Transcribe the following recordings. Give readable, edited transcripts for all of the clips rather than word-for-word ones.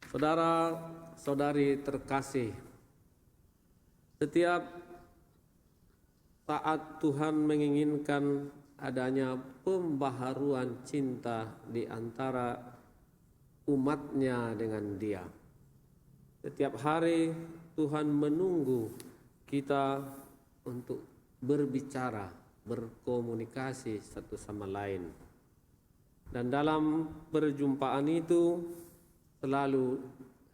Saudara-saudari terkasih, setiap saat Tuhan menginginkan adanya pembaharuan cinta di antara umatnya dengan Dia. Setiap hari Tuhan menunggu kita untuk berbicara, berkomunikasi satu sama lain. Dan dalam perjumpaan itu selalu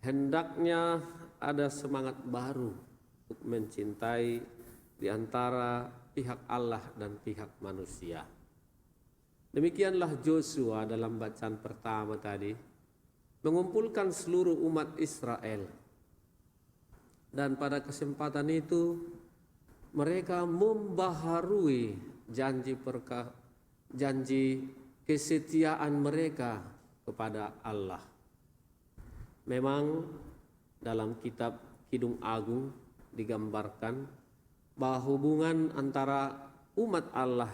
hendaknya ada semangat baru untuk mencintai di antara pihak Allah dan pihak manusia. Demikianlah Yosua dalam bacaan pertama tadi mengumpulkan seluruh umat Israel. Dan pada kesempatan itu mereka membaharui janji kesetiaan mereka kepada Allah. Memang dalam kitab Kidung Agung digambarkan bahwa hubungan antara umat Allah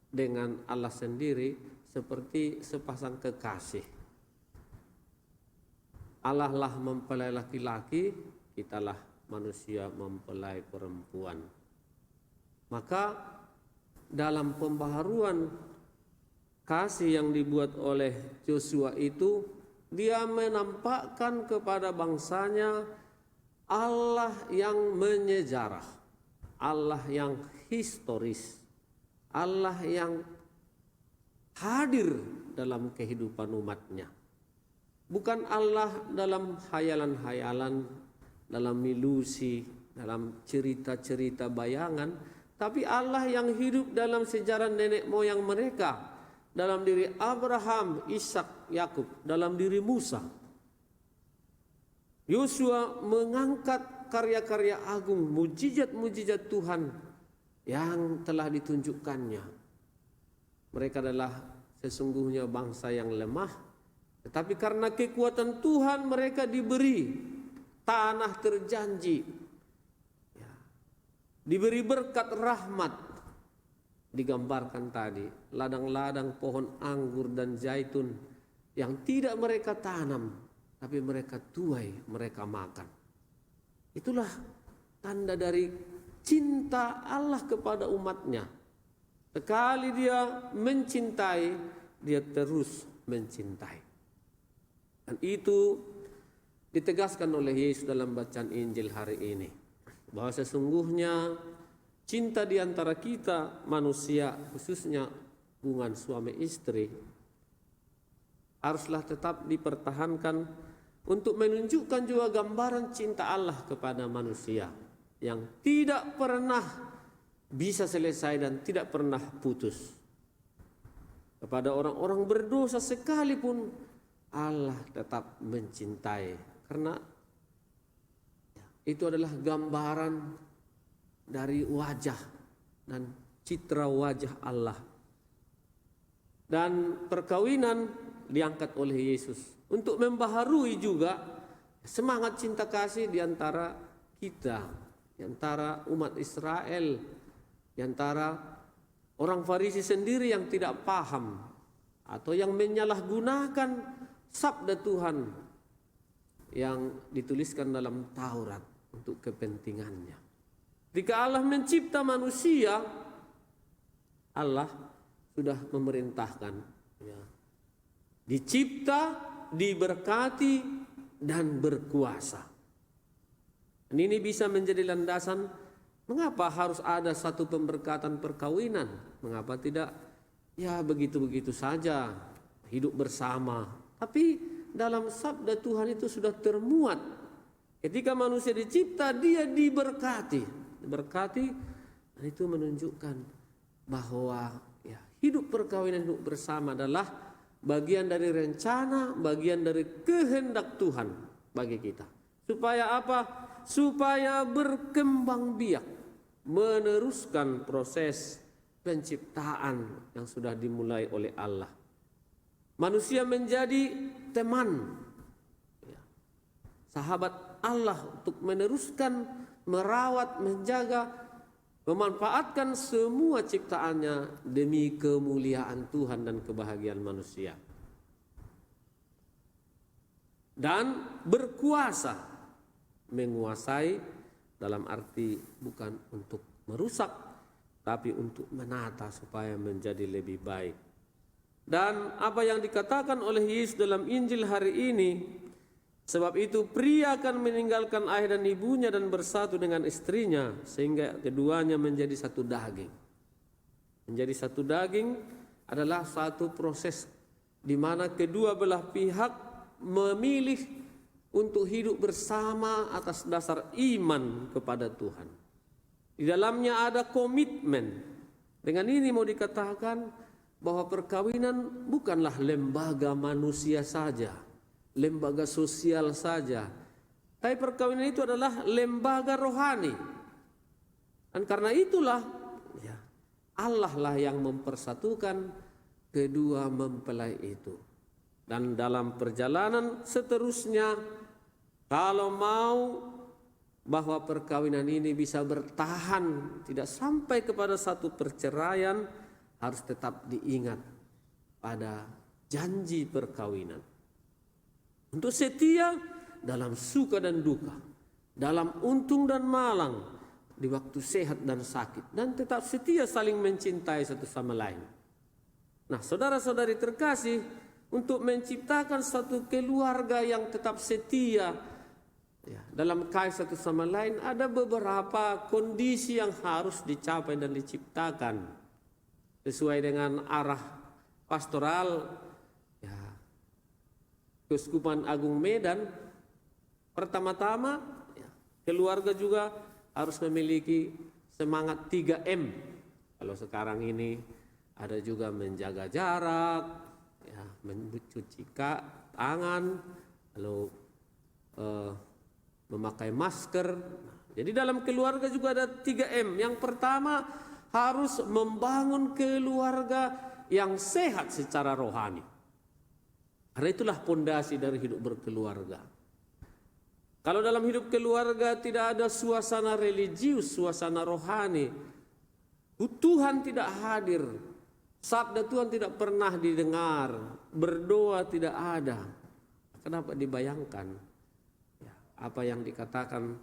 dengan Allah sendiri seperti sepasang kekasih. Allah lah mempelai laki-laki, kitalah manusia mempelai perempuan. Maka dalam pembaharuan kasih yang dibuat oleh Yosua itu, dia menampakkan kepada bangsanya Allah yang menyejarah, Allah yang historis, Allah yang hadir dalam kehidupan umatnya. Bukan Allah dalam hayalan-hayalan, dalam ilusi, dalam cerita-cerita bayangan, tapi Allah yang hidup dalam sejarah nenek moyang mereka, dalam diri Abraham, Ishak, Yakub, dalam diri Musa. Yosua mengangkat karya-karya agung, mujizat-mujizat Tuhan yang telah ditunjukkannya. Mereka adalah sesungguhnya bangsa yang lemah, tetapi karena kekuatan Tuhan mereka diberi tanah terjanji, diberi berkat rahmat. Digambarkan tadi ladang-ladang pohon anggur dan zaitun yang tidak mereka tanam, tapi mereka tuai, mereka makan. Itulah tanda dari cinta Allah kepada umatnya. Sekali dia mencintai, dia terus mencintai. Dan itu ditegaskan oleh Yesus dalam bacaan Injil hari ini, bahwa sesungguhnya cinta di antara kita manusia, khususnya hubungan suami istri, haruslah tetap dipertahankan untuk menunjukkan juga gambaran cinta Allah kepada manusia yang tidak pernah bisa selesai dan tidak pernah putus. Kepada orang-orang berdosa sekalipun Allah tetap mencintai, karena itu adalah gambaran dari wajah dan citra wajah Allah. Dan perkawinan diangkat oleh Yesus untuk membaharui juga semangat cinta kasih di antara kita, di antara umat Israel, di antara orang Farisi sendiri yang tidak paham atau yang menyalahgunakan sabda Tuhan yang dituliskan dalam Taurat untuk kepentingannya. Ketika Allah mencipta manusia, Allah sudah memerintahkan, dicipta, diberkati, dan berkuasa. Dan ini bisa menjadi landasan mengapa harus ada satu pemberkatan perkawinan. Mengapa tidak begitu-begitu saja hidup bersama. Tapi dalam sabda Tuhan itu sudah termuat. Ketika manusia dicipta, dia diberkati, dan itu menunjukkan bahwa hidup perkawinan, hidup bersama adalah bagian dari rencana, bagian dari kehendak Tuhan bagi kita. Supaya apa? Supaya berkembang biak, meneruskan proses penciptaan yang sudah dimulai oleh Allah. Manusia menjadi teman, sahabat Allah untuk meneruskan, merawat, menjaga, memanfaatkan semua ciptaannya demi kemuliaan Tuhan dan kebahagiaan manusia. Dan berkuasa, menguasai dalam arti bukan untuk merusak, tapi untuk menata supaya menjadi lebih baik. Dan apa yang dikatakan oleh Yesus dalam Injil hari ini, sebab itu pria akan meninggalkan ayah dan ibunya dan bersatu dengan istrinya, sehingga keduanya menjadi satu daging. Menjadi satu daging adalah satu proses di mana kedua belah pihak memilih untuk hidup bersama atas dasar iman kepada Tuhan. Di dalamnya ada komitmen. Dengan ini mau dikatakan bahwa perkawinan bukanlah lembaga manusia saja, lembaga sosial saja. Tapi perkawinan itu adalah lembaga rohani. Dan karena itulah ya, Allah lah yang mempersatukan kedua mempelai itu. Dan dalam perjalanan seterusnya, kalau mau bahwa perkawinan ini bisa bertahan, tidak sampai kepada satu perceraian, harus tetap diingat pada janji perkawinan. Untuk setia dalam suka dan duka, dalam untung dan malang, di waktu sehat dan sakit, dan tetap setia saling mencintai satu sama lain. Nah, saudara-saudari terkasih, untuk menciptakan satu keluarga yang tetap setia ya, dalam kait satu sama lain, ada beberapa kondisi yang harus dicapai dan diciptakan sesuai dengan arah pastoral ya, Keuskupan Agung Medan. Pertama-tama ya, keluarga juga harus memiliki semangat 3M. Kalau sekarang ini ada juga menjaga jarak, ya, mencuci tangan, lalu memakai masker. Jadi dalam keluarga juga ada 3M. Yang pertama, harus membangun keluarga yang sehat secara rohani. Karena itulah pondasi dari hidup berkeluarga. Kalau dalam hidup keluarga tidak ada suasana religius, suasana rohani, Tuhan tidak hadir, sabda Tuhan tidak pernah didengar, berdoa tidak ada. Kenapa dibayangkan ya, apa yang dikatakan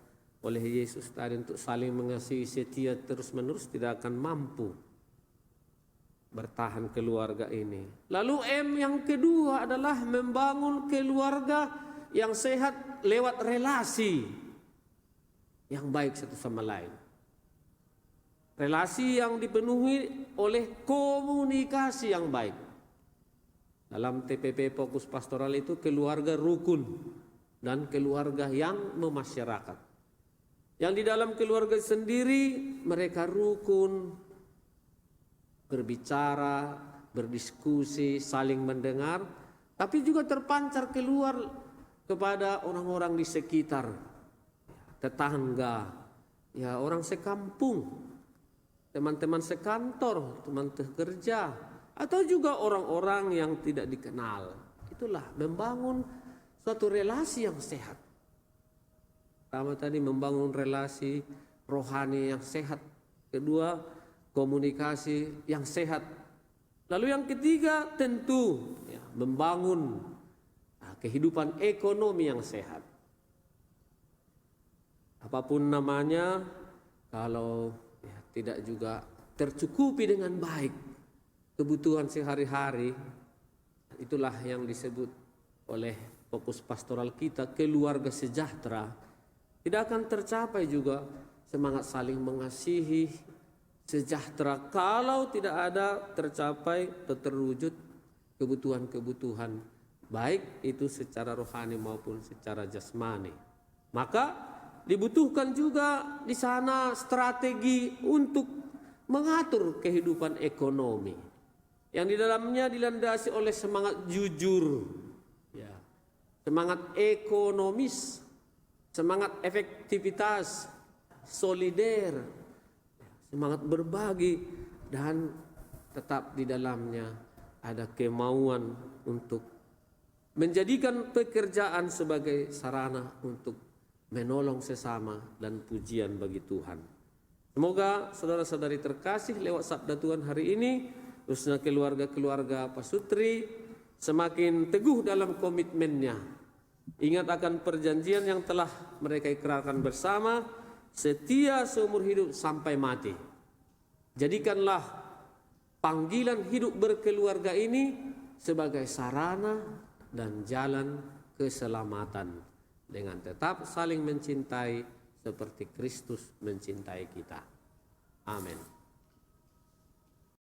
oleh Yesus tadi untuk saling mengasihi setia terus-menerus tidak akan mampu bertahan keluarga ini. Lalu M yang kedua adalah membangun keluarga yang sehat lewat relasi yang baik satu sama lain. Relasi yang dipenuhi oleh komunikasi yang baik. Dalam TPP Fokus Pastoral itu keluarga rukun dan keluarga yang memasyarakat. Yang di dalam keluarga sendiri mereka rukun, berbicara, berdiskusi, saling mendengar, tapi juga terpancar keluar kepada orang-orang di sekitar, tetangga, ya orang sekampung, teman-teman sekantor, teman kerja, atau juga orang-orang yang tidak dikenal. Itulah membangun suatu relasi yang sehat. Pertama tadi membangun relasi rohani yang sehat. Kedua, komunikasi yang sehat. Lalu yang ketiga tentu ya, membangun kehidupan ekonomi yang sehat. Apapun namanya, kalau ya, tidak juga tercukupi dengan baik kebutuhan sehari-hari, itulah yang disebut oleh fokus pastoral kita keluarga sejahtera. Tidak akan tercapai juga semangat saling mengasihi, sejahtera kalau tidak ada tercapai atau terwujud kebutuhan-kebutuhan baik itu secara rohani maupun secara jasmani. Maka dibutuhkan juga di sana strategi untuk mengatur kehidupan ekonomi yang di dalamnya dilandasi oleh semangat jujur, ya, semangat ekonomis, semangat efektivitas, solider, semangat berbagi, dan tetap di dalamnya ada kemauan untuk menjadikan pekerjaan sebagai sarana untuk menolong sesama dan pujian bagi Tuhan. Semoga saudara-saudari terkasih lewat sabda Tuhan hari ini, khususnya keluarga-keluarga Pasutri, semakin teguh dalam komitmennya Ingat akan perjanjian yang telah mereka ikrarkan bersama, setia seumur hidup sampai mati. Jadikanlah panggilan hidup berkeluarga ini sebagai sarana dan jalan keselamatan, dengan tetap saling mencintai seperti Kristus mencintai kita. Amin.